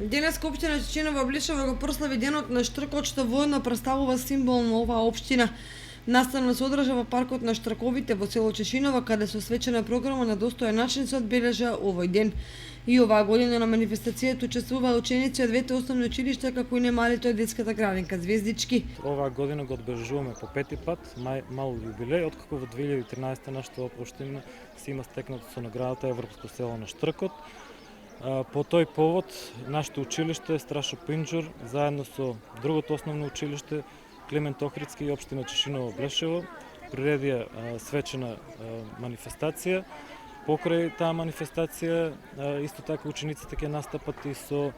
Денеска општина Чеченова Облешево го прослави денот на штркот што воедно представува символно оваа општина. Наставно се одржа во паркот на Штрковите во село Чешиново, каде со свечена програма на достоен начин се одбележа овој ден. И оваа година на манифестацијата учествуваа ученици од двете основни училишта, како и немалите од детската градинка Звездички. Оваа година го одбележуваме по пети пат, мал јубилеј, откако во 2013 нашата општина се има стекнато со наградата Европско село на штркот. По тој повод, нашето училиште Страшо Пинџур, заедно со другото основно училиште Климент Охридски и општина Чешиново Облешево, приредија свечена манифестација. Покрај таа манифестација, исто така учениците ќе настапат и со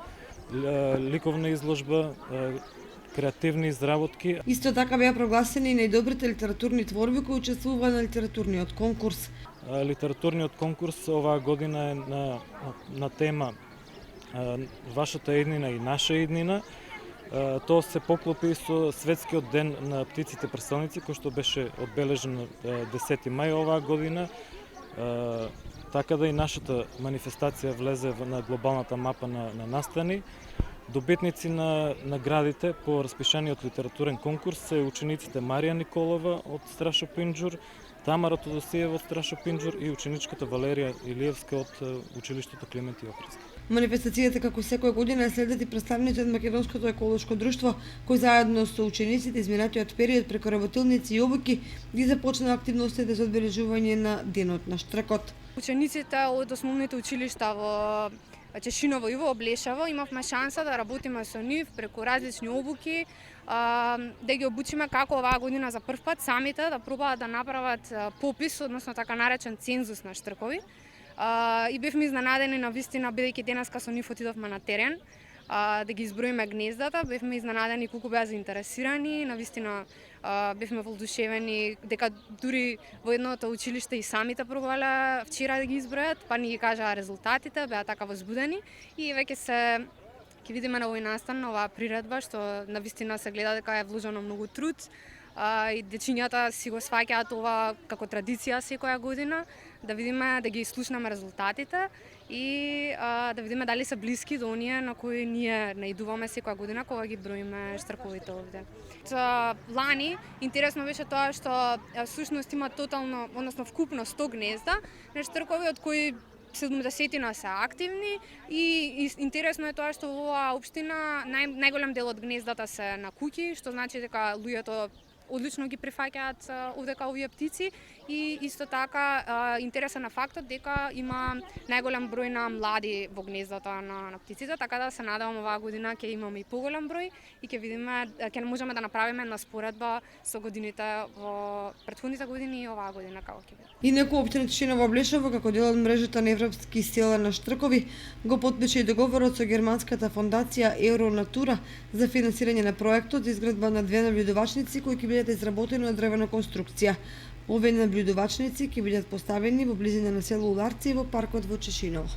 ликовна изложба, креативни изработки. Исто така беа прогласени и најдобрите литературни творби кои учествуваа на литературниот конкурс. Литературниот конкурс оваа година е на тема Вашата иднина и наша иднина. Тоа се поклопи со Светскиот ден на птиците преселници, кој што беше одбележен 10 мај оваа година. Така да и нашата манифестација влезе на глобалната мапа на настани. Добитници на наградите по распишаниот литературен конкурс се учениците Марија Николова од Страшо Пинџур, Тамара Тодосиева од Страшо Пинџур и ученичката Валерија Илиевска од училиштето Климент Охридски. Манифестацијата како секоја година следат и представници од Македонското еколошко друштво, кои заедно со учениците изминатиот период преку работилници и обуки ги започнаа активностите за одбележување на денот на штркот. Учениците од основните училишта во Чешиново и во Облешево имавме шанса да работиме со нив преку различни обуки, да ги обучиме како оваа година за прв пат самите да пробаат да направат попис, односно така наречен цензус на штркови. И бевме изненадени навистина, бидејќи денеска со нив отидовме на терен да ги изброиме гнездата, бевме изненадени колку беа заинтересирани, навистина бевме воодушевени дека дури во едното училиште и самите пробале вчера да ги избројат, па ни ги кажаа резултатите, беа така возбудени и веќе ќе видиме на овој настан, на оваа приредба, што навистина се гледа дека е вложено многу труд и дечињата си го сваќаат ова како традиција секоја година, да видиме, да ги слушнеме резултатите и да видиме дали се блиски до оние на кои ние наидуваме секоја година кога ги броиме штрковите овде. Лани интересно беше тоа што всушност има тотално, односно вкупно 100 гнезда на штркови, од кои 70 се активни и интересно е тоа што во оваа општина најголем дел од гнездата се на куќи, што значи дека луѓето одлично ги прифаќаат овдека овие птици и исто така интересен е фактот дека има најголем број на млади во гнездата на птиците, така да се надевам оваа година ќе имаме и поголем број и ќе видиме, ќе можеме да направиме една споредба со годините во претходните години и оваа година како ќе биде. Инаку општина Чешиново Облешево како дел од мрежата на европски села на штркови го потпише и договорот со германската фондација Евронатура за финансирање на проектот за изградба на две наблюдувачници кои ќе бидат изработени од дрвена конструкција. Овие наблюдувачници ќе бидат поставени во близина на село Уларци во паркот во Чешиново.